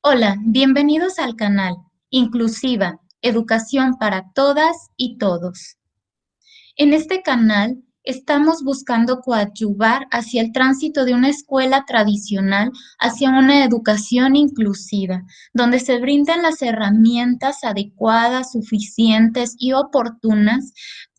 Hola, bienvenidos al canal Inclusiva, Educación para Todas y Todos. En este canal estamos buscando coadyuvar hacia el tránsito de una escuela tradicional hacia una educación inclusiva, donde se brindan las herramientas adecuadas, suficientes y oportunas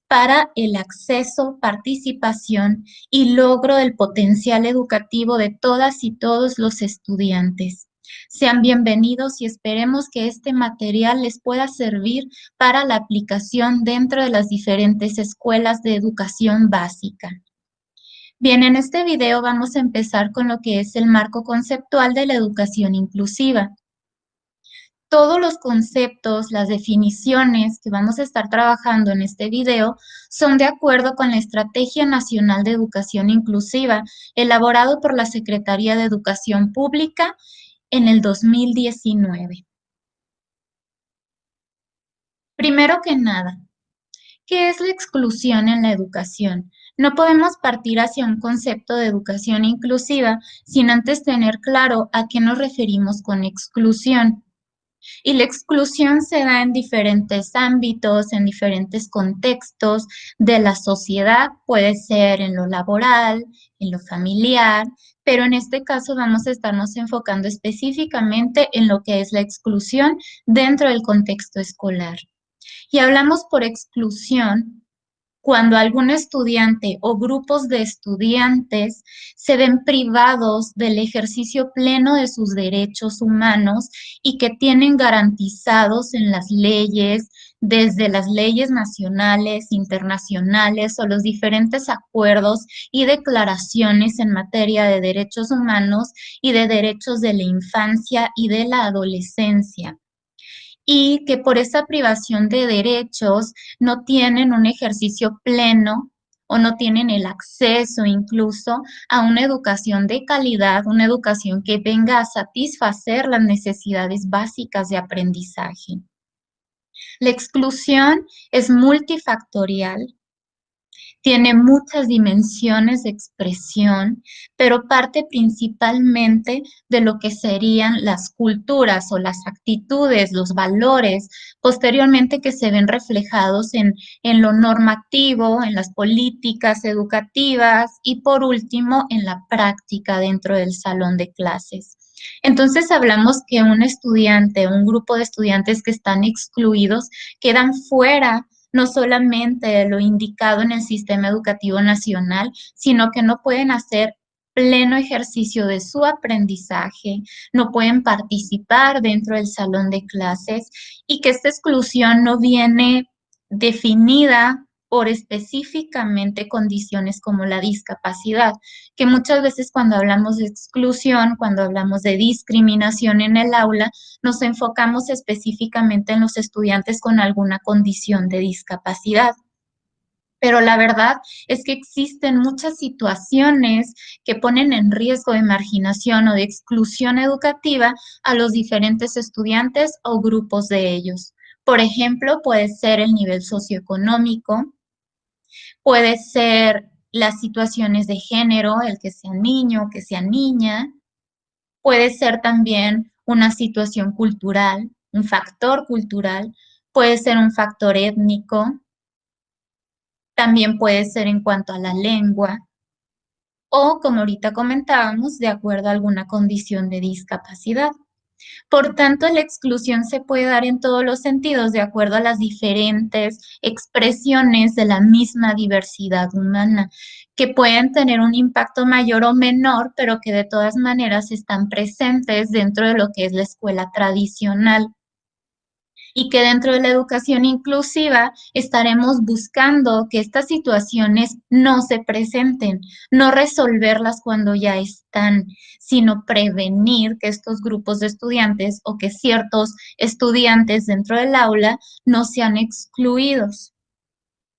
para el acceso, participación y logro del potencial educativo de todas y todos los estudiantes. Sean bienvenidos y esperemos que este material les pueda servir para la aplicación dentro de las diferentes escuelas de educación básica. Bien, en este video vamos a empezar con lo que es el marco conceptual de la educación inclusiva. Todos los conceptos, las definiciones que vamos a estar trabajando en este video son de acuerdo con la Estrategia Nacional de Educación Inclusiva, elaborado por la Secretaría de Educación Pública en el 2019. Primero que nada, ¿qué es la exclusión en la educación? No podemos partir hacia un concepto de educación inclusiva sin antes tener claro a qué nos referimos con exclusión. Y la exclusión se da en diferentes ámbitos, en diferentes contextos de la sociedad, puede ser en lo laboral, en lo familiar, pero en este caso vamos a estarnos enfocando específicamente en lo que es la exclusión dentro del contexto escolar. Y hablamos por exclusión cuando algún estudiante o grupos de estudiantes se ven privados del ejercicio pleno de sus derechos humanos y que tienen garantizados en las leyes, desde las leyes nacionales, internacionales o los diferentes acuerdos y declaraciones en materia de derechos humanos y de derechos de la infancia y de la adolescencia y que por esa privación de derechos no tienen un ejercicio pleno o no tienen el acceso incluso a una educación de calidad, una educación que venga a satisfacer las necesidades básicas de aprendizaje. La exclusión es multifactorial, tiene muchas dimensiones de expresión, pero parte principalmente de lo que serían las culturas o las actitudes, los valores, posteriormente que se ven reflejados en lo normativo, en las políticas educativas y por último en la práctica dentro del salón de clases. Entonces hablamos que un estudiante, un grupo de estudiantes que están excluidos, quedan fuera no solamente de lo indicado en el sistema educativo nacional, sino que no pueden hacer pleno ejercicio de su aprendizaje, no pueden participar dentro del salón de clases y que esta exclusión no viene definida por específicamente condiciones como la discapacidad, que muchas veces cuando hablamos de exclusión, cuando hablamos de discriminación en el aula, nos enfocamos específicamente en los estudiantes con alguna condición de discapacidad. Pero la verdad es que existen muchas situaciones que ponen en riesgo de marginación o de exclusión educativa a los diferentes estudiantes o grupos de ellos. Por ejemplo, puede ser el nivel socioeconómico, puede ser las situaciones de género, el que sea niño, que sea niña, puede ser también una situación cultural, un factor cultural, puede ser un factor étnico, también puede ser en cuanto a la lengua o, como ahorita comentábamos, de acuerdo a alguna condición de discapacidad. Por tanto, la exclusión se puede dar en todos los sentidos, de acuerdo a las diferentes expresiones de la misma diversidad humana, que pueden tener un impacto mayor o menor, pero que de todas maneras están presentes dentro de lo que es la escuela tradicional y que dentro de la educación inclusiva estaremos buscando que estas situaciones no se presenten, no resolverlas cuando ya están, sino prevenir que estos grupos de estudiantes o que ciertos estudiantes dentro del aula no sean excluidos.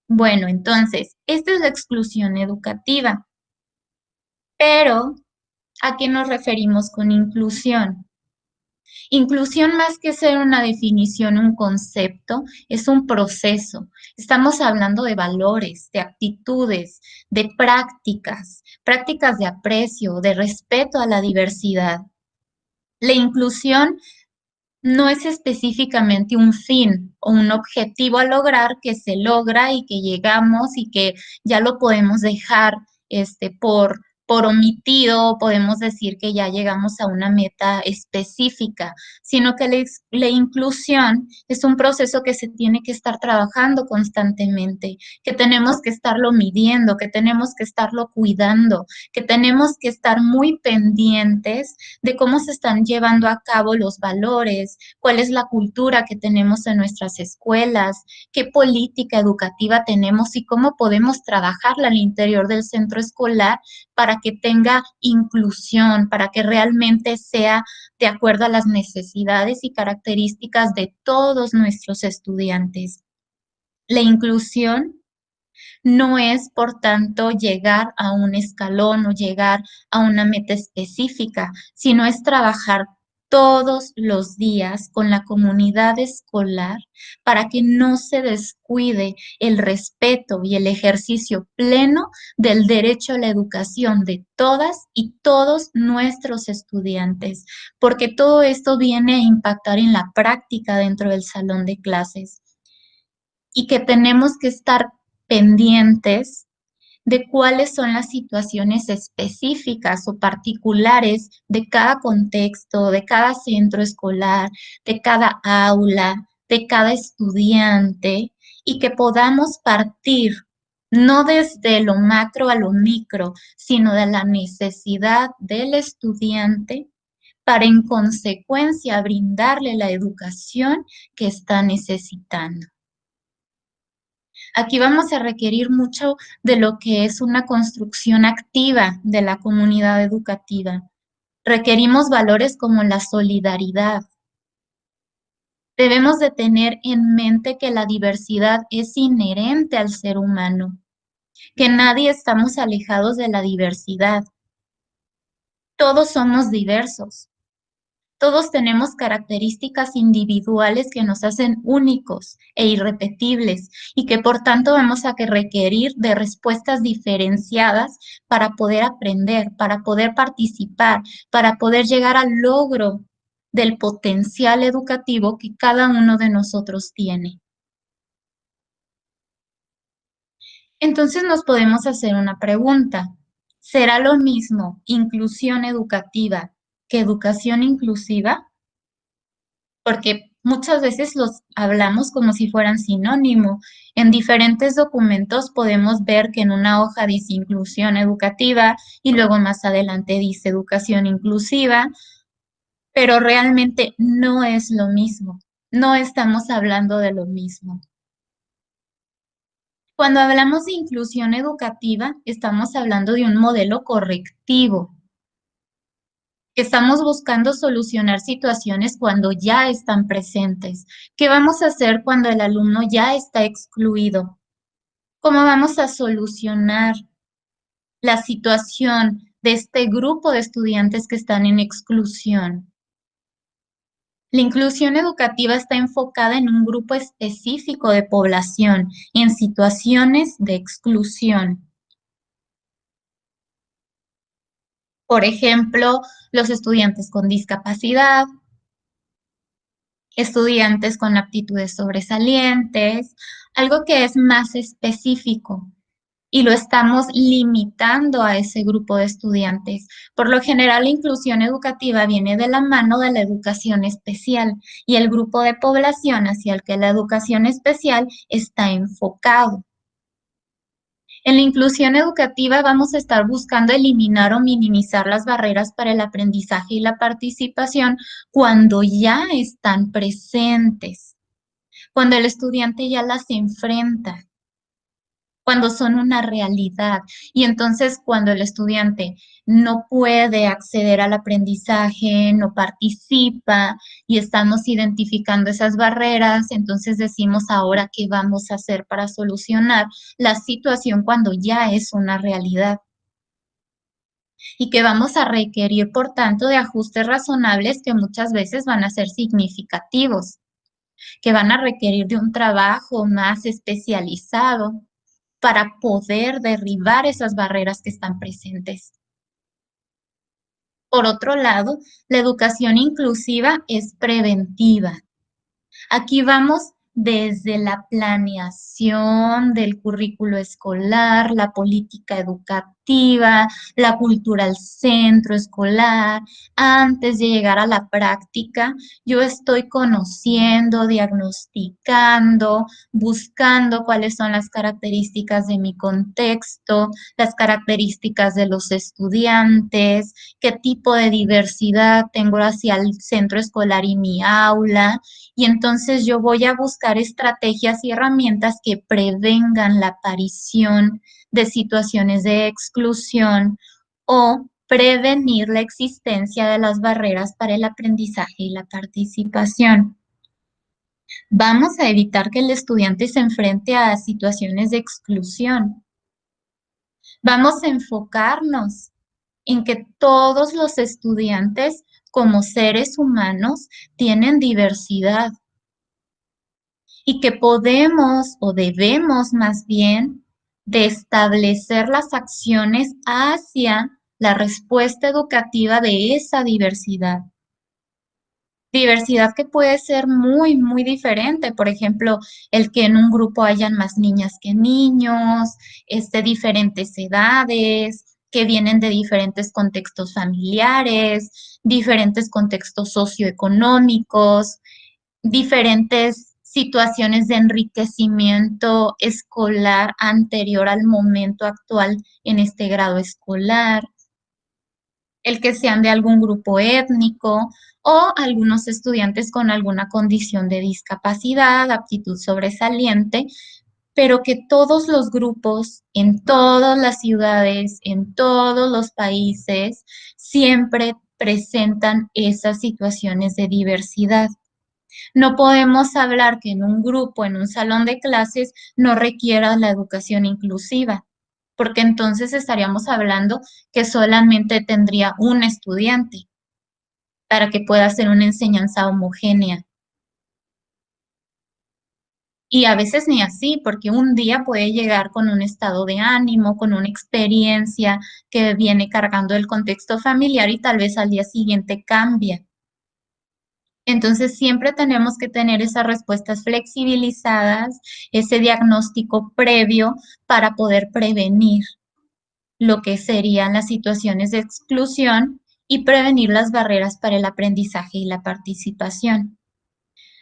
Bueno, entonces, esta es la exclusión educativa, pero ¿a qué nos referimos con inclusión? Inclusión más que ser una definición, un concepto, es un proceso. Estamos hablando de valores, de actitudes, de prácticas, prácticas de aprecio, de respeto a la diversidad. La inclusión no es específicamente un fin o un objetivo a lograr que se logra y que llegamos y que ya lo podemos dejar por omitido, podemos decir que ya llegamos a una meta específica, sino que la inclusión es un proceso que se tiene que estar trabajando constantemente, que tenemos que estarlo midiendo, que tenemos que estarlo cuidando, que tenemos que estar muy pendientes de cómo se están llevando a cabo los valores, cuál es la cultura que tenemos en nuestras escuelas, qué política educativa tenemos y cómo podemos trabajarla al interior del centro escolar para que tenga inclusión, para que realmente sea de acuerdo a las necesidades y características de todos nuestros estudiantes. La inclusión no es, por tanto, llegar a un escalón o llegar a una meta específica, sino es trabajar todos los días con la comunidad escolar para que no se descuide el respeto y el ejercicio pleno del derecho a la educación de todas y todos nuestros estudiantes, porque todo esto viene a impactar en la práctica dentro del salón de clases y que tenemos que estar pendientes de cuáles son las situaciones específicas o particulares de cada contexto, de cada centro escolar, de cada aula, de cada estudiante, y que podamos partir no desde lo macro a lo micro, sino de la necesidad del estudiante para en consecuencia brindarle la educación que está necesitando. Aquí vamos a requerir mucho de lo que es una construcción activa de la comunidad educativa. Requerimos valores como la solidaridad. Debemos de tener en mente que la diversidad es inherente al ser humano, que nadie estamos alejados de la diversidad. Todos somos diversos. Todos tenemos características individuales que nos hacen únicos e irrepetibles y que por tanto vamos a que requerir de respuestas diferenciadas para poder aprender, para poder participar, para poder llegar al logro del potencial educativo que cada uno de nosotros tiene. Entonces nos podemos hacer una pregunta. ¿Será lo mismo inclusión educativa que educación inclusiva? Porque muchas veces los hablamos como si fueran sinónimo. En diferentes documentos podemos ver que en una hoja dice inclusión educativa y luego más adelante dice educación inclusiva, pero realmente no es lo mismo. No estamos hablando de lo mismo. Cuando hablamos de inclusión educativa, estamos hablando de un modelo correctivo, que estamos buscando solucionar situaciones cuando ya están presentes. ¿Qué vamos a hacer cuando el alumno ya está excluido? ¿Cómo vamos a solucionar la situación de este grupo de estudiantes que están en exclusión? La inclusión educativa está enfocada en un grupo específico de población en situaciones de exclusión. Por ejemplo, los estudiantes con discapacidad, estudiantes con aptitudes sobresalientes, algo que es más específico y lo estamos limitando a ese grupo de estudiantes. Por lo general, la inclusión educativa viene de la mano de la educación especial y el grupo de población hacia el que la educación especial está enfocado. En la inclusión educativa vamos a estar buscando eliminar o minimizar las barreras para el aprendizaje y la participación cuando ya están presentes, cuando el estudiante ya las enfrenta, cuando son una realidad. Y entonces cuando el estudiante no puede acceder al aprendizaje, no participa y estamos identificando esas barreras, entonces decimos ahora qué vamos a hacer para solucionar la situación cuando ya es una realidad. Y que vamos a requerir, por tanto, de ajustes razonables que muchas veces van a ser significativos, que van a requerir de un trabajo más especializado para poder derribar esas barreras que están presentes. Por otro lado, la educación inclusiva es preventiva. Aquí vamos desde la planeación del currículo escolar, la política educativa, la cultura al centro escolar. Antes de llegar a la práctica, yo estoy conociendo, diagnosticando, buscando cuáles son las características de mi contexto, las características de los estudiantes, qué tipo de diversidad tengo hacia el centro escolar y mi aula, y entonces yo voy a buscar estrategias y herramientas que prevengan la aparición de situaciones de exclusión o prevenir la existencia de las barreras para el aprendizaje y la participación. Vamos a evitar que el estudiante se enfrente a situaciones de exclusión. Vamos a enfocarnos en que todos los estudiantes como seres humanos tienen diversidad y que podemos o debemos más bien de establecer las acciones hacia la respuesta educativa de esa diversidad. Diversidad que puede ser muy, muy diferente. Por ejemplo, el que en un grupo hayan más niñas que niños, diferentes edades, que vienen de diferentes contextos familiares, diferentes contextos socioeconómicos, diferentes situaciones de enriquecimiento escolar anterior al momento actual en este grado escolar, el que sean de algún grupo étnico o algunos estudiantes con alguna condición de discapacidad, aptitud sobresaliente, pero que todos los grupos en todas las ciudades, en todos los países, siempre presentan esas situaciones de diversidad. No podemos hablar que en un grupo, en un salón de clases, no requiera la educación inclusiva, porque entonces estaríamos hablando que solamente tendría un estudiante para que pueda hacer una enseñanza homogénea. Y a veces ni así, porque un día puede llegar con un estado de ánimo, con una experiencia que viene cargando el contexto familiar y tal vez al día siguiente cambia. Entonces, siempre tenemos que tener esas respuestas flexibilizadas, ese diagnóstico previo para poder prevenir lo que serían las situaciones de exclusión y prevenir las barreras para el aprendizaje y la participación.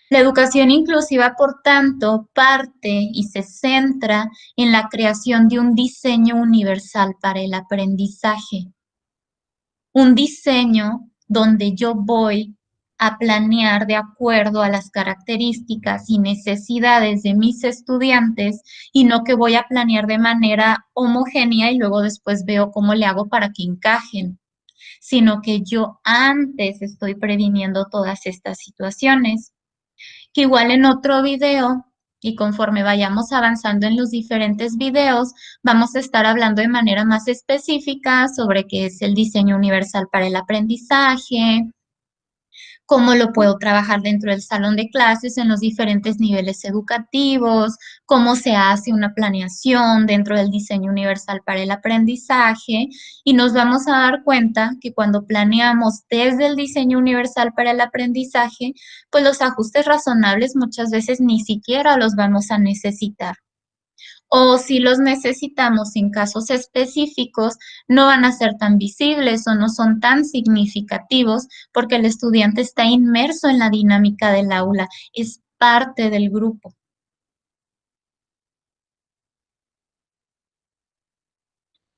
La educación inclusiva, por tanto, parte y se centra en la creación de un diseño universal para el aprendizaje, un diseño donde yo voy a planear de acuerdo a las características y necesidades de mis estudiantes y no que voy a planear de manera homogénea y luego después veo cómo le hago para que encajen, sino que yo antes estoy previniendo todas estas situaciones, que igual en otro video y conforme vayamos avanzando en los diferentes videos, vamos a estar hablando de manera más específica sobre qué es el diseño universal para el aprendizaje, cómo lo puedo trabajar dentro del salón de clases en los diferentes niveles educativos, cómo se hace una planeación dentro del diseño universal para el aprendizaje y nos vamos a dar cuenta que cuando planeamos desde el diseño universal para el aprendizaje, pues los ajustes razonables muchas veces ni siquiera los vamos a necesitar. O si los necesitamos en casos específicos, no van a ser tan visibles o no son tan significativos porque el estudiante está inmerso en la dinámica del aula, es parte del grupo.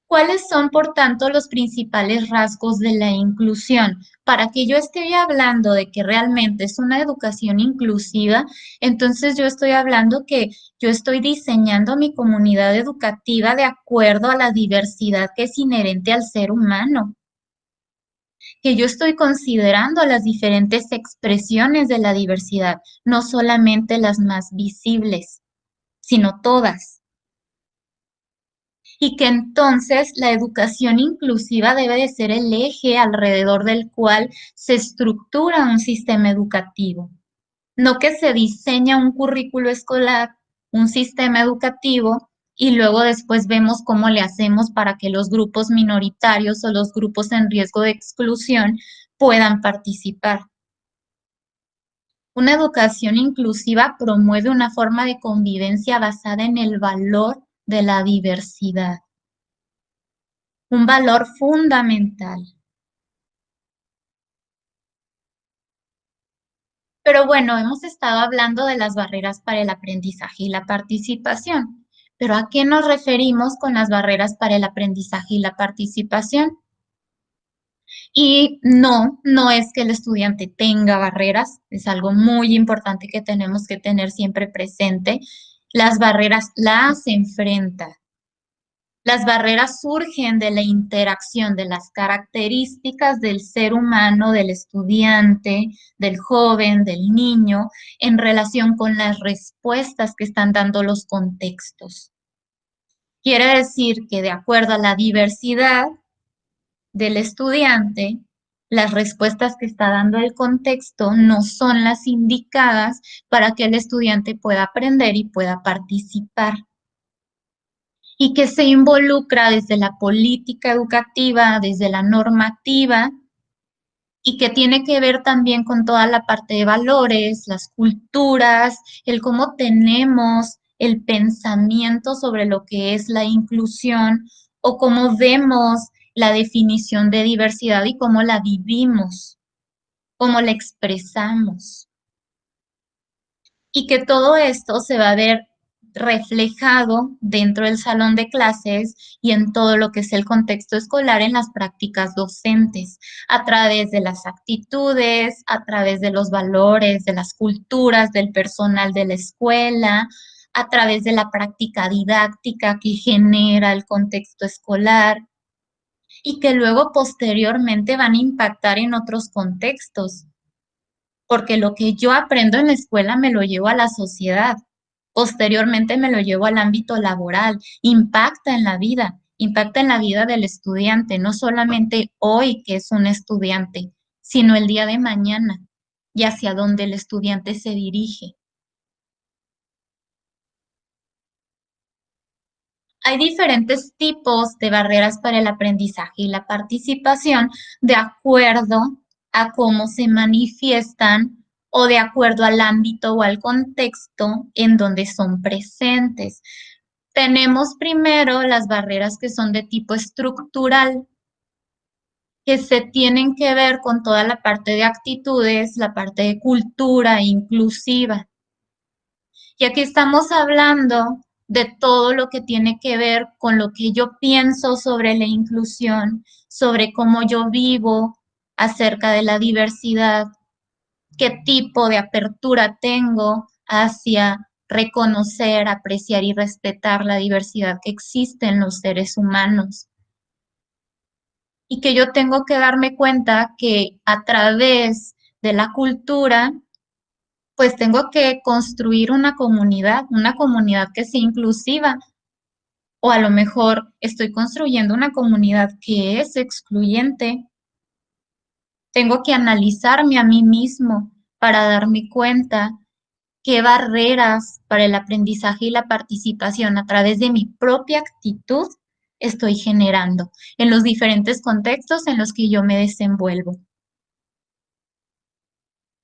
¿Cuáles son, por tanto, los principales rasgos de la inclusión? Para que yo esté hablando de que realmente es una educación inclusiva, entonces yo estoy hablando que yo estoy diseñando mi comunidad educativa de acuerdo a la diversidad que es inherente al ser humano, que yo estoy considerando las diferentes expresiones de la diversidad, no solamente las más visibles, sino todas. Y que entonces la educación inclusiva debe de ser el eje alrededor del cual se estructura un sistema educativo, no que se diseña un currículo escolar, un sistema educativo y luego después vemos cómo le hacemos para que los grupos minoritarios o los grupos en riesgo de exclusión puedan participar. Una educación inclusiva promueve una forma de convivencia basada en el valor de la diversidad, un valor fundamental. Pero bueno, hemos estado hablando de las barreras para el aprendizaje y la participación. Pero ¿a qué nos referimos con las barreras para el aprendizaje y la participación? Y no es que el estudiante tenga barreras, es algo muy importante que tenemos que tener siempre presente. Las barreras las enfrenta. Las barreras surgen de la interacción de las características del ser humano, del estudiante, del joven, del niño, en relación con las respuestas que están dando los contextos. Quiere decir que de acuerdo a la diversidad del estudiante, las respuestas que está dando el contexto no son las indicadas para que el estudiante pueda aprender y pueda participar. Y que se involucra desde la política educativa, desde la normativa, y que tiene que ver también con toda la parte de valores, las culturas, el cómo tenemos el pensamiento sobre lo que es la inclusión o cómo vemos la definición de diversidad y cómo la vivimos, cómo la expresamos. Y que todo esto se va a ver reflejado dentro del salón de clases y en todo lo que es el contexto escolar en las prácticas docentes, a través de las actitudes, a través de los valores, de las culturas del personal de la escuela, a través de la práctica didáctica que genera el contexto escolar y que luego posteriormente van a impactar en otros contextos, porque lo que yo aprendo en la escuela me lo llevo a la sociedad, posteriormente me lo llevo al ámbito laboral, impacta en la vida del estudiante, no solamente hoy que es un estudiante, sino el día de mañana y hacia dónde el estudiante se dirige. Hay diferentes tipos de barreras para el aprendizaje y la participación de acuerdo a cómo se manifiestan o de acuerdo al ámbito o al contexto en donde son presentes. Tenemos primero las barreras que son de tipo estructural, que se tienen que ver con toda la parte de actitudes, la parte de cultura inclusiva. Y aquí estamos hablando de todo lo que tiene que ver con lo que yo pienso sobre la inclusión, sobre cómo yo vivo acerca de la diversidad, qué tipo de apertura tengo hacia reconocer, apreciar y respetar la diversidad que existe en los seres humanos. Y que yo tengo que darme cuenta que a través de la cultura pues tengo que construir una comunidad que sea inclusiva, o a lo mejor estoy construyendo una comunidad que es excluyente. Tengo que analizarme a mí mismo para darme cuenta qué barreras para el aprendizaje y la participación a través de mi propia actitud estoy generando en los diferentes contextos en los que yo me desenvuelvo.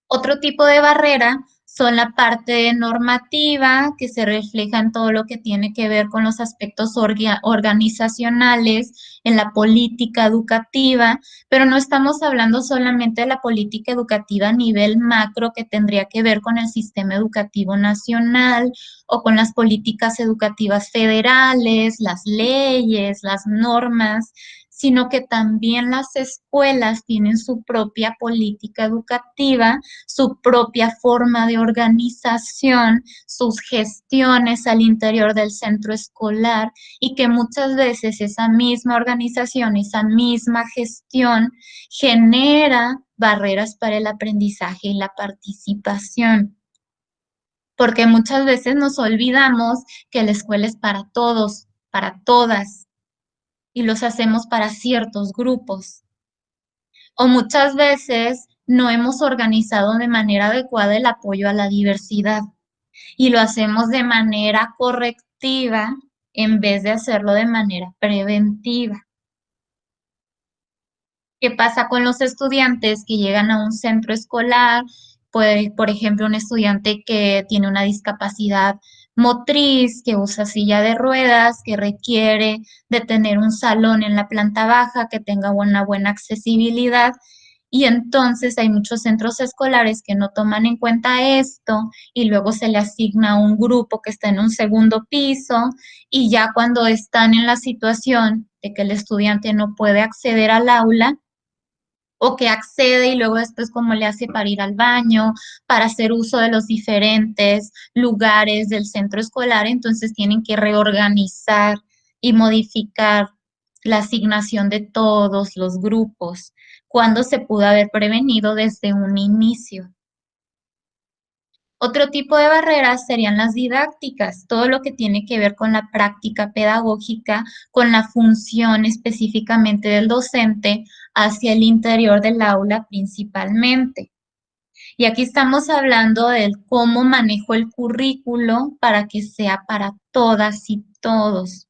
Otro tipo de barrera son la parte normativa, que se refleja en todo lo que tiene que ver con los aspectos organizacionales, en la política educativa, pero no estamos hablando solamente de la política educativa a nivel macro que tendría que ver con el sistema educativo nacional o con las políticas educativas federales, las leyes, las normas, sino que también las escuelas tienen su propia política educativa, su propia forma de organización, sus gestiones al interior del centro escolar y que muchas veces esa misma organización, esa misma gestión genera barreras para el aprendizaje y la participación. Porque muchas veces nos olvidamos que la escuela es para todos, para todas, y los hacemos para ciertos grupos. O muchas veces no hemos organizado de manera adecuada el apoyo a la diversidad y lo hacemos de manera correctiva en vez de hacerlo de manera preventiva. ¿Qué pasa con los estudiantes que llegan a un centro escolar? Pues, por ejemplo, un estudiante que tiene una discapacidad motriz, que usa silla de ruedas, que requiere de tener un salón en la planta baja, que tenga una buena accesibilidad. Y entonces hay muchos centros escolares que no toman en cuenta esto y luego se le asigna un grupo que está en un segundo piso y ya cuando están en la situación de que el estudiante no puede acceder al aula, o que accede y luego después cómo le hace para ir al baño, para hacer uso de los diferentes lugares del centro escolar, entonces tienen que reorganizar y modificar la asignación de todos los grupos, cuando se pudo haber prevenido desde un inicio. Otro tipo de barreras serían las didácticas, todo lo que tiene que ver con la práctica pedagógica, con la función específicamente del docente hacia el interior del aula principalmente. Y aquí estamos hablando del cómo manejo el currículo para que sea para todas y todos.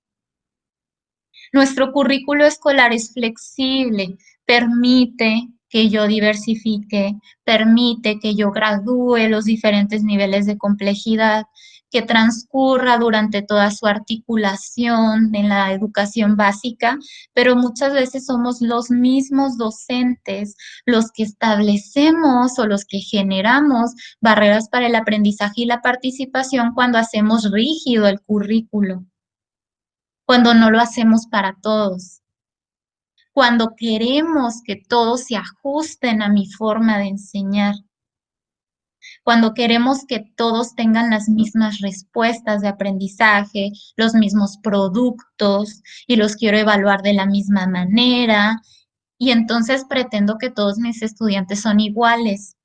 Nuestro currículo escolar es flexible, permite que yo diversifique, permite que yo gradúe los diferentes niveles de complejidad, que transcurra durante toda su articulación en la educación básica, pero muchas veces somos los mismos docentes los que establecemos o los que generamos barreras para el aprendizaje y la participación cuando hacemos rígido el currículo, cuando no lo hacemos para todos, cuando queremos que todos se ajusten a mi forma de enseñar, cuando queremos que todos tengan las mismas respuestas de aprendizaje, los mismos productos y los quiero evaluar de la misma manera, y entonces pretendo que todos mis estudiantes son iguales.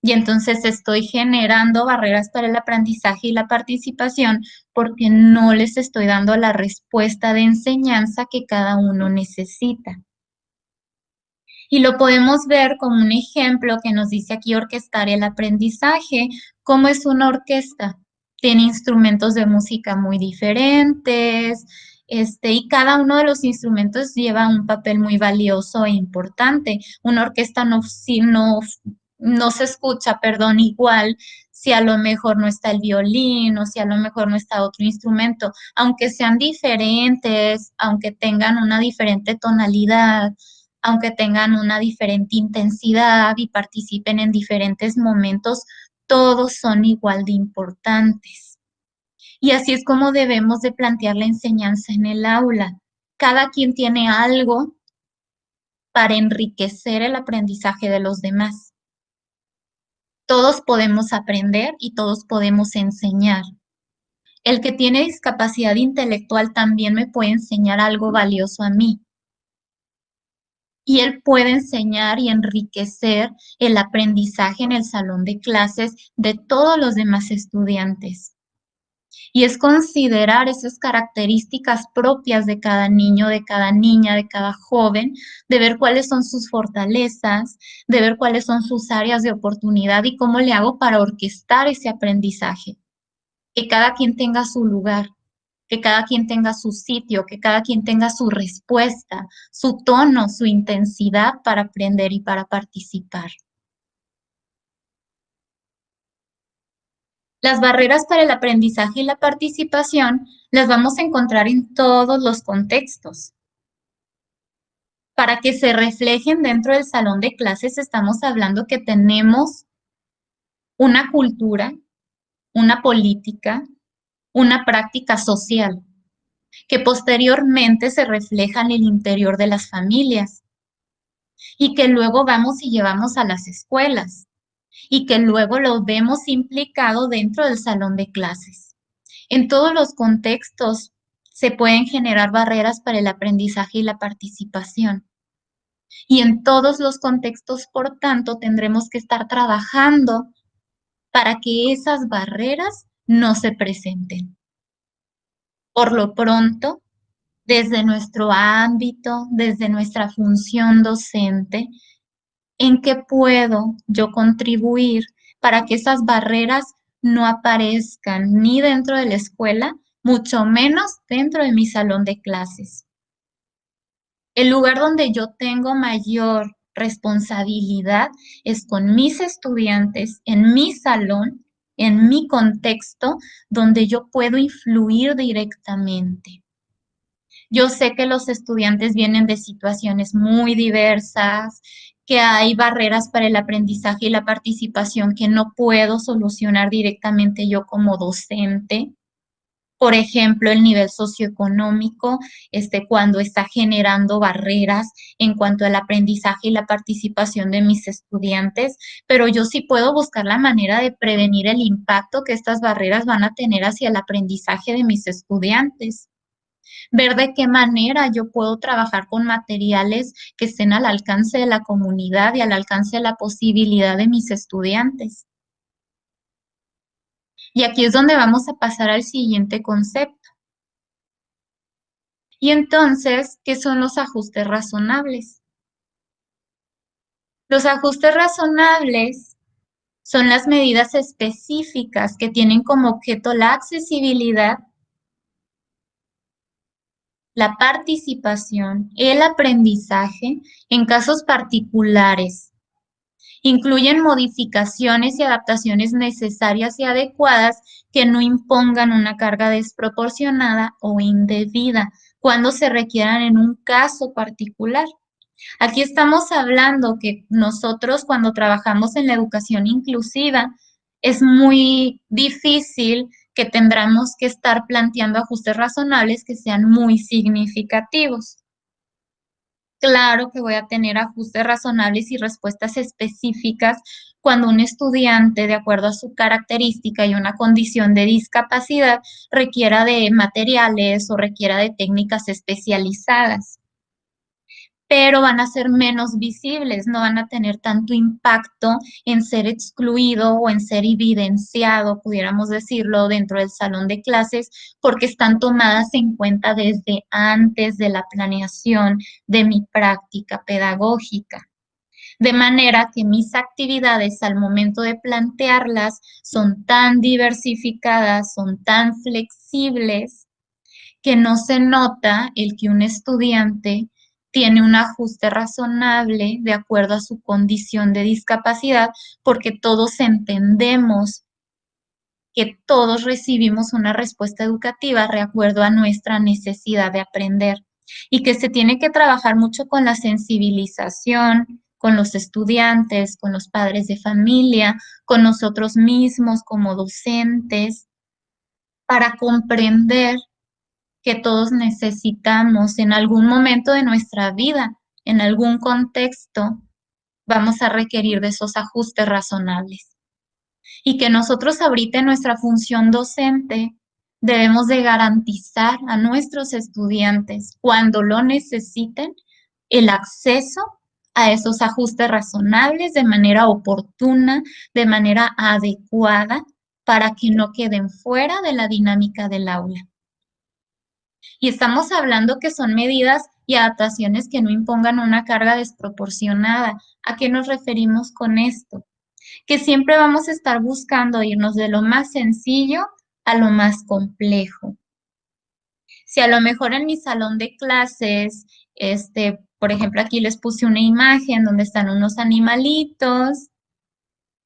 Y entonces estoy generando barreras para el aprendizaje y la participación porque no les estoy dando la respuesta de enseñanza que cada uno necesita. Y lo podemos ver como un ejemplo que nos dice aquí orquestar el aprendizaje. ¿Cómo es una orquesta? Tiene instrumentos de música muy diferentes, y cada uno de los instrumentos lleva un papel muy valioso e importante. Una orquesta no se escucha, perdón, igual si a lo mejor no está el violín o si a lo mejor no está otro instrumento, aunque sean diferentes, aunque tengan una diferente tonalidad, aunque tengan una diferente intensidad y participen en diferentes momentos, todos son igual de importantes. Y así es como debemos de plantear la enseñanza en el aula. Cada quien tiene algo para enriquecer el aprendizaje de los demás. Todos podemos aprender y todos podemos enseñar. El que tiene discapacidad intelectual también me puede enseñar algo valioso a mí. Y él puede enseñar y enriquecer el aprendizaje en el salón de clases de todos los demás estudiantes. Y es considerar esas características propias de cada niño, de cada niña, de cada joven, de ver cuáles son sus fortalezas, de ver cuáles son sus áreas de oportunidad y cómo le hago para orquestar ese aprendizaje. Que cada quien tenga su lugar, que cada quien tenga su sitio, que cada quien tenga su respuesta, su tono, su intensidad para aprender y para participar. Las barreras para el aprendizaje y la participación las vamos a encontrar en todos los contextos. Para que se reflejen dentro del salón de clases, estamos hablando que tenemos una cultura, una política, una práctica social, que posteriormente se refleja en el interior de las familias y que luego vamos y llevamos a las escuelas y que luego lo vemos implicado dentro del salón de clases. En todos los contextos se pueden generar barreras para el aprendizaje y la participación. Y en todos los contextos, por tanto, tendremos que estar trabajando para que esas barreras no se presenten. Por lo pronto, desde nuestro ámbito, desde nuestra función docente, ¿en qué puedo yo contribuir para que esas barreras no aparezcan ni dentro de la escuela mucho menos dentro de mi salón de clases. El lugar donde yo tengo mayor responsabilidad es con mis estudiantes, en mi salón, en mi contexto, donde yo puedo influir directamente. Yo sé que los estudiantes vienen de situaciones muy diversas, que hay barreras para el aprendizaje y la participación que no puedo solucionar directamente yo como docente. Por ejemplo, el nivel socioeconómico, cuando está generando barreras en cuanto al aprendizaje y la participación de mis estudiantes, pero yo sí puedo buscar la manera de prevenir el impacto que estas barreras van a tener hacia el aprendizaje de mis estudiantes. Ver de qué manera yo puedo trabajar con materiales que estén al alcance de la comunidad y al alcance de la posibilidad de mis estudiantes. Y aquí es donde vamos a pasar al siguiente concepto. Y entonces, ¿qué son los ajustes razonables? Los ajustes razonables son las medidas específicas que tienen como objeto la accesibilidad, la participación, el aprendizaje en casos particulares. Incluyen modificaciones y adaptaciones necesarias y adecuadas que no impongan una carga desproporcionada o indebida cuando se requieran en un caso particular. Aquí estamos hablando que nosotros cuando trabajamos en la educación inclusiva es muy difícil que tendremos que estar planteando ajustes razonables que sean muy significativos. Claro que voy a tener ajustes razonables y respuestas específicas cuando un estudiante, de acuerdo a su característica y una condición de discapacidad, requiera de materiales o requiera de técnicas especializadas, pero van a ser menos visibles, no van a tener tanto impacto en ser excluido o en ser evidenciado, pudiéramos decirlo, dentro del salón de clases, porque están tomadas en cuenta desde antes de la planeación de mi práctica pedagógica. De manera que mis actividades al momento de plantearlas son tan diversificadas, son tan flexibles, que no se nota el que un estudiante tiene un ajuste razonable de acuerdo a su condición de discapacidad, porque todos entendemos que todos recibimos una respuesta educativa de acuerdo a nuestra necesidad de aprender y que se tiene que trabajar mucho con la sensibilización, con los estudiantes, con los padres de familia, con nosotros mismos como docentes, para comprender que todos necesitamos en algún momento de nuestra vida, en algún contexto, vamos a requerir de esos ajustes razonables. Y que nosotros ahorita en nuestra función docente debemos de garantizar a nuestros estudiantes, cuando lo necesiten, el acceso a esos ajustes razonables de manera oportuna, de manera adecuada, para que no queden fuera de la dinámica del aula. Y estamos hablando que son medidas y adaptaciones que no impongan una carga desproporcionada. ¿A qué nos referimos con esto? Que siempre vamos a estar buscando irnos de lo más sencillo a lo más complejo. Si a lo mejor en mi salón de clases, por ejemplo, aquí les puse una imagen donde están unos animalitos.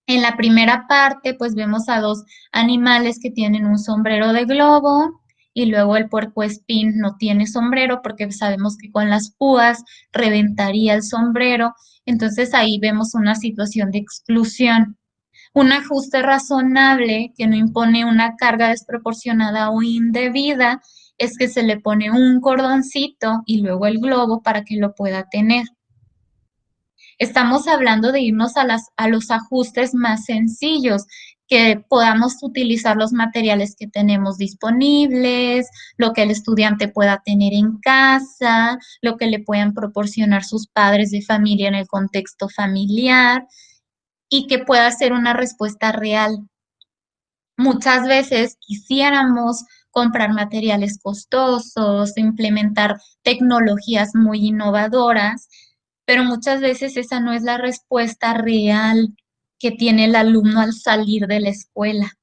En la primera parte, pues vemos a dos animales que tienen un sombrero de globo y luego el puercoespín no tiene sombrero porque sabemos que con las púas reventaría el sombrero. Entonces ahí vemos una situación de exclusión. Un ajuste razonable que no impone una carga desproporcionada o indebida es que se le pone un cordoncito y luego el globo para que lo pueda tener. Estamos hablando de irnos a los ajustes más sencillos, que podamos utilizar los materiales que tenemos disponibles, lo que el estudiante pueda tener en casa, lo que le puedan proporcionar sus padres de familia en el contexto familiar y que pueda ser una respuesta real. Muchas veces quisiéramos comprar materiales costosos, implementar tecnologías muy innovadoras, pero muchas veces esa no es la respuesta real que tiene el alumno al salir de la escuela.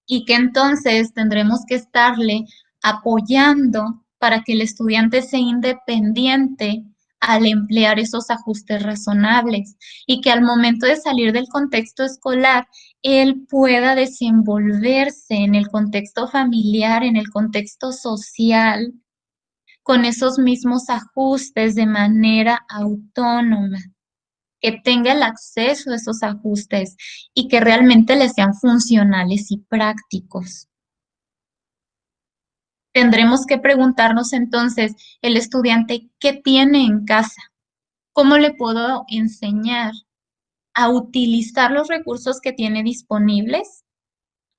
y que entonces tendremos que estarle apoyando para que el estudiante sea independiente al emplear esos ajustes razonables y que al momento de salir del contexto escolar, él pueda desenvolverse en el contexto familiar, en el contexto social, con esos mismos ajustes de manera autónoma, que tenga el acceso a esos ajustes y que realmente le sean funcionales y prácticos. Tendremos que preguntarnos entonces, el estudiante, ¿qué tiene en casa? ¿Cómo le puedo enseñar a utilizar los recursos que tiene disponibles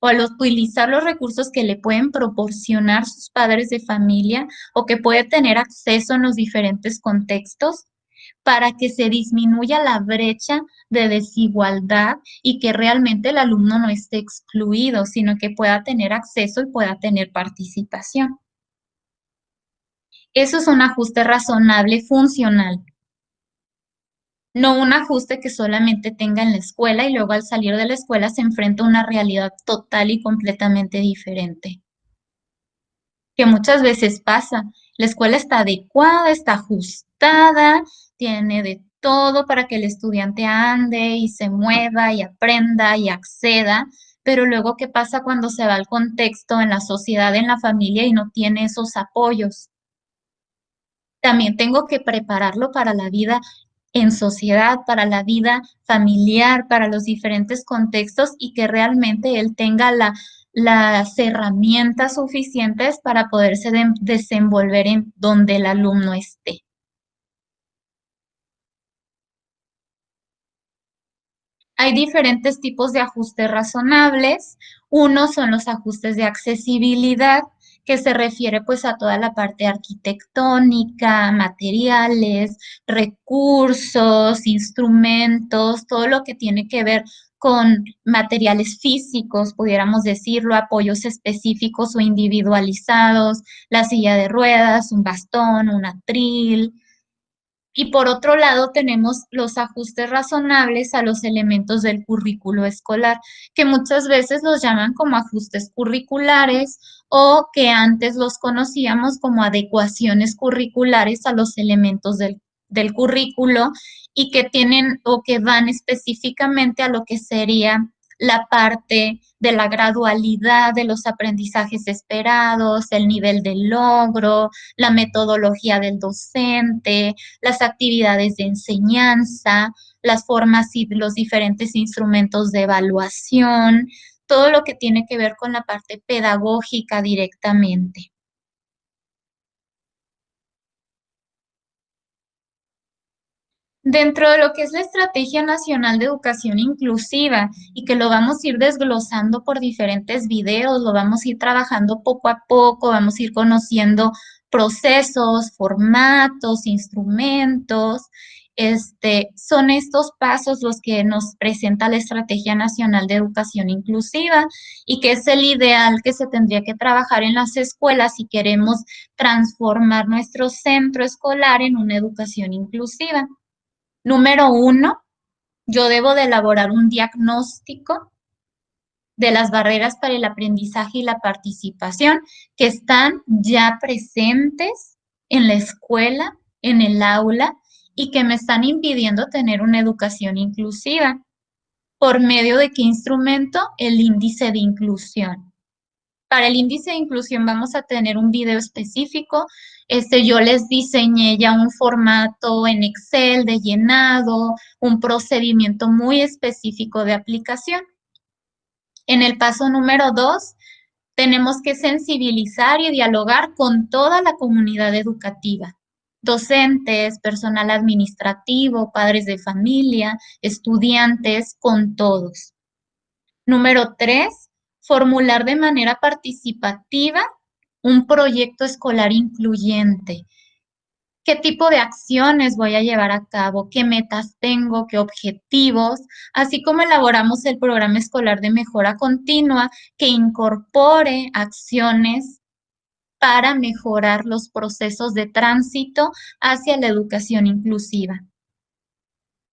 o a utilizar los recursos que le pueden proporcionar sus padres de familia o que puede tener acceso en los diferentes contextos para que se disminuya la brecha de desigualdad y que realmente el alumno no esté excluido, sino que pueda tener acceso y pueda tener participación? Eso es un ajuste razonable funcional, no un ajuste que solamente tenga en la escuela y luego al salir de la escuela se enfrenta a una realidad total y completamente diferente, que muchas veces pasa. La escuela está adecuada, está ajustada, tiene de todo para que el estudiante ande y se mueva y aprenda y acceda, pero luego, ¿qué pasa cuando se va al contexto, en la sociedad, en la familia y no tiene esos apoyos? También tengo que prepararlo para la vida en sociedad, para la vida familiar, para los diferentes contextos y que realmente él tenga las herramientas suficientes para poderse desenvolver en donde el alumno esté. Hay diferentes tipos de ajustes razonables. Uno son los ajustes de accesibilidad, que se refiere pues a toda la parte arquitectónica, materiales, recursos, instrumentos, todo lo que tiene que ver con materiales físicos, pudiéramos decirlo, apoyos específicos o individualizados, la silla de ruedas, un bastón, un atril, y por otro lado, tenemos los ajustes razonables a los elementos del currículo escolar, que muchas veces los llaman como ajustes curriculares o que antes los conocíamos como adecuaciones curriculares a los elementos del currículo y que tienen o que van específicamente a lo que sería la parte de la gradualidad de los aprendizajes esperados, el nivel de logro, la metodología del docente, las actividades de enseñanza, las formas y los diferentes instrumentos de evaluación, todo lo que tiene que ver con la parte pedagógica directamente. Dentro de lo que es la Estrategia Nacional de Educación Inclusiva y que lo vamos a ir desglosando por diferentes videos, lo vamos a ir trabajando poco a poco, vamos a ir conociendo procesos, formatos, instrumentos. Son estos pasos los que nos presenta la Estrategia Nacional de Educación Inclusiva y que es el ideal que se tendría que trabajar en las escuelas si queremos transformar nuestro centro escolar en una educación inclusiva. Número uno, yo debo de elaborar un diagnóstico de las barreras para el aprendizaje y la participación que están ya presentes en la escuela, en el aula y que me están impidiendo tener una educación inclusiva. ¿Por medio de qué instrumento? El índice de inclusión. Para el índice de inclusión vamos a tener un video específico. Yo les diseñé ya un formato en Excel de llenado, un procedimiento muy específico de aplicación. En el paso número 2, tenemos que sensibilizar y dialogar con toda la comunidad educativa, docentes, personal administrativo, padres de familia, estudiantes, con todos. Número 3, formular de manera participativa un proyecto escolar incluyente. ¿Qué tipo de acciones voy a llevar a cabo? ¿Qué metas tengo? ¿Qué objetivos? Así como elaboramos el programa escolar de mejora continua que incorpore acciones para mejorar los procesos de tránsito hacia la educación inclusiva.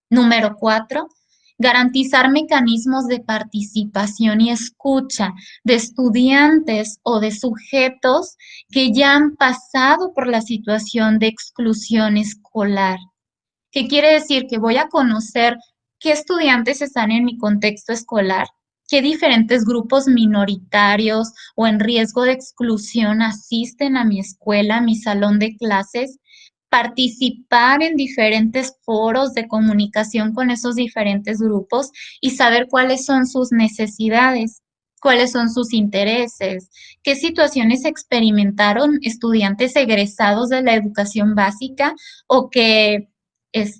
Número 4, Garantizar mecanismos de participación y escucha de estudiantes o de sujetos que ya han pasado por la situación de exclusión escolar. ¿Qué quiere decir? Que voy a conocer qué estudiantes están en mi contexto escolar, qué diferentes grupos minoritarios o en riesgo de exclusión asisten a mi escuela, a mi salón de clases, participar en diferentes foros de comunicación con esos diferentes grupos y saber cuáles son sus necesidades, cuáles son sus intereses, qué situaciones experimentaron estudiantes egresados de la educación básica o que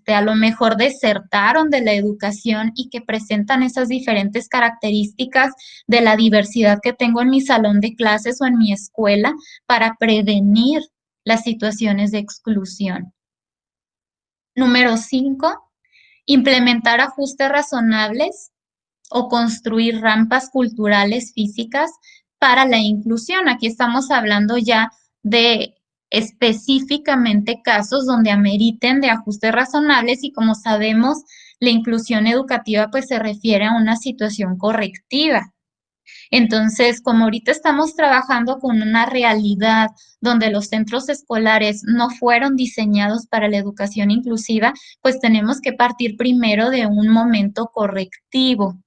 a lo mejor desertaron de la educación y que presentan esas diferentes características de la diversidad que tengo en mi salón de clases o en mi escuela para prevenir las situaciones de exclusión. Número 5, implementar ajustes razonables o construir rampas culturales físicas para la inclusión. Aquí estamos hablando ya de específicamente casos donde ameriten de ajustes razonables y como sabemos, la inclusión educativa pues se refiere a una situación correctiva. Entonces, como ahorita estamos trabajando con una realidad donde los centros escolares no fueron diseñados para la educación inclusiva, pues tenemos que partir primero de un momento correctivo.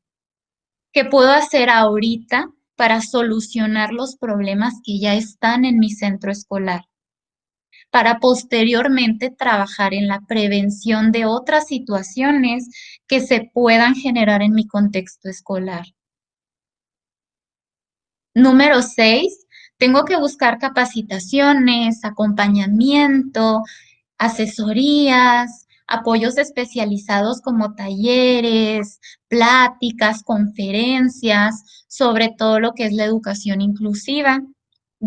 ¿Qué puedo hacer ahorita para solucionar los problemas que ya están en mi centro escolar? Para posteriormente trabajar en la prevención de otras situaciones que se puedan generar en mi contexto escolar. Número 6, tengo que buscar capacitaciones, acompañamiento, asesorías, apoyos especializados como talleres, pláticas, conferencias sobre todo lo que es la educación inclusiva,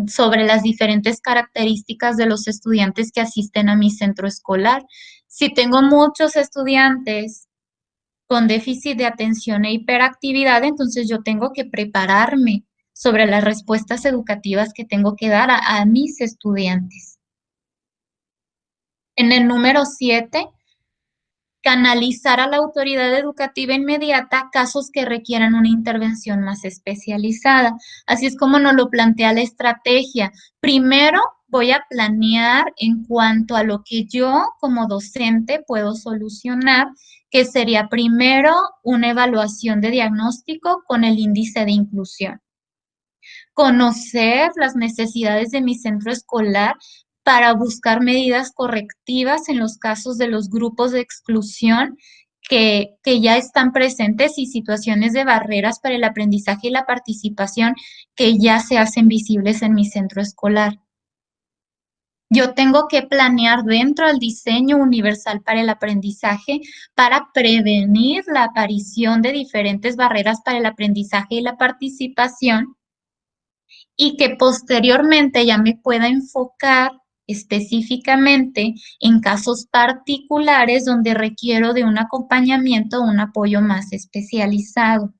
sobre las diferentes características de los estudiantes que asisten a mi centro escolar. Si tengo muchos estudiantes con déficit de atención e hiperactividad, entonces yo tengo que prepararme sobre las respuestas educativas que tengo que dar a mis estudiantes. En el número 7, canalizar a la autoridad educativa inmediata casos que requieran una intervención más especializada. Así es como nos lo plantea la estrategia. Primero voy a planear en cuanto a lo que yo como docente puedo solucionar, que sería primero una evaluación de diagnóstico con el índice de inclusión. Conocer las necesidades de mi centro escolar para buscar medidas correctivas en los casos de los grupos de exclusión que ya están presentes y situaciones de barreras para el aprendizaje y la participación que ya se hacen visibles en mi centro escolar. Yo tengo que planear dentro del diseño universal para el aprendizaje para prevenir la aparición de diferentes barreras para el aprendizaje y la participación y que posteriormente ya me pueda enfocar específicamente en casos particulares donde requiero de un acompañamiento o un apoyo más especializado.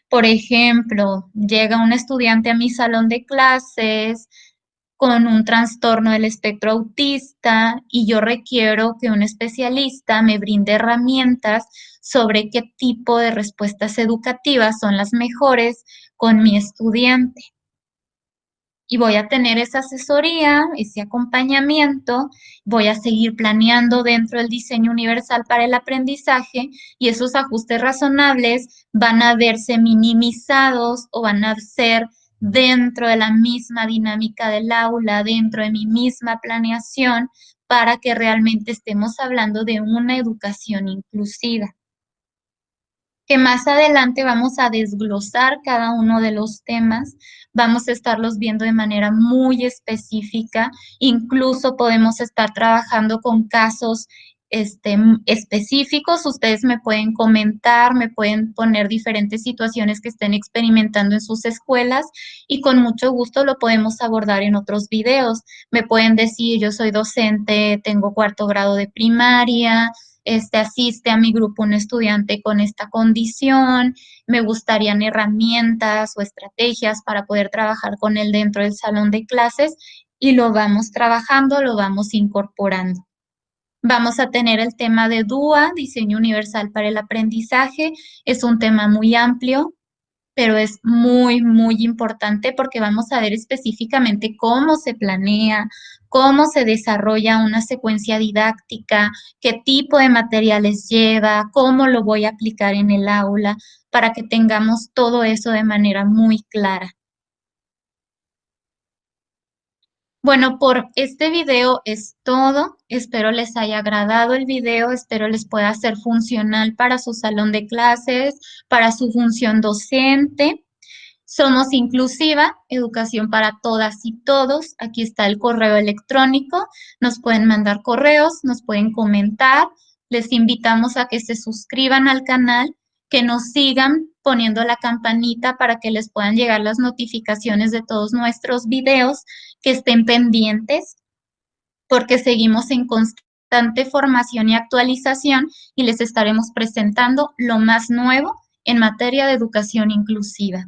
Por ejemplo, llega un estudiante a mi salón de clases con un trastorno del espectro autista y yo requiero que un especialista me brinde herramientas sobre qué tipo de respuestas educativas son las mejores con mi estudiante y voy a tener esa asesoría, ese acompañamiento, voy a seguir planeando dentro del diseño universal para el aprendizaje y esos ajustes razonables van a verse minimizados o van a ser dentro de la misma dinámica del aula, dentro de mi misma planeación, para que realmente estemos hablando de una educación inclusiva que más adelante vamos a desglosar cada uno de los temas, vamos a estarlos viendo de manera muy específica, incluso podemos estar trabajando con casos específicos, ustedes me pueden comentar, me pueden poner diferentes situaciones que estén experimentando en sus escuelas y con mucho gusto lo podemos abordar en otros videos. Me pueden decir, yo soy docente, tengo cuarto grado de primaria, asiste a mi grupo un estudiante con esta condición, me gustarían herramientas o estrategias para poder trabajar con él dentro del salón de clases y lo vamos trabajando, lo vamos incorporando. Vamos a tener el tema de DUA, Diseño Universal para el Aprendizaje. Es un tema muy amplio, pero es muy, muy importante porque vamos a ver específicamente cómo se planea, cómo se desarrolla una secuencia didáctica, qué tipo de materiales lleva, cómo lo voy a aplicar en el aula, para que tengamos todo eso de manera muy clara. Bueno, por este video es todo. Espero les haya agradado el video, espero les pueda ser funcional para su salón de clases, para su función docente. Somos Inclusiva, educación para todas y todos. Aquí está el correo electrónico. Nos pueden mandar correos, nos pueden comentar. Les invitamos a que se suscriban al canal, que nos sigan poniendo la campanita para que les puedan llegar las notificaciones de todos nuestros videos, que estén pendientes porque seguimos en constante formación y actualización y les estaremos presentando lo más nuevo en materia de educación inclusiva.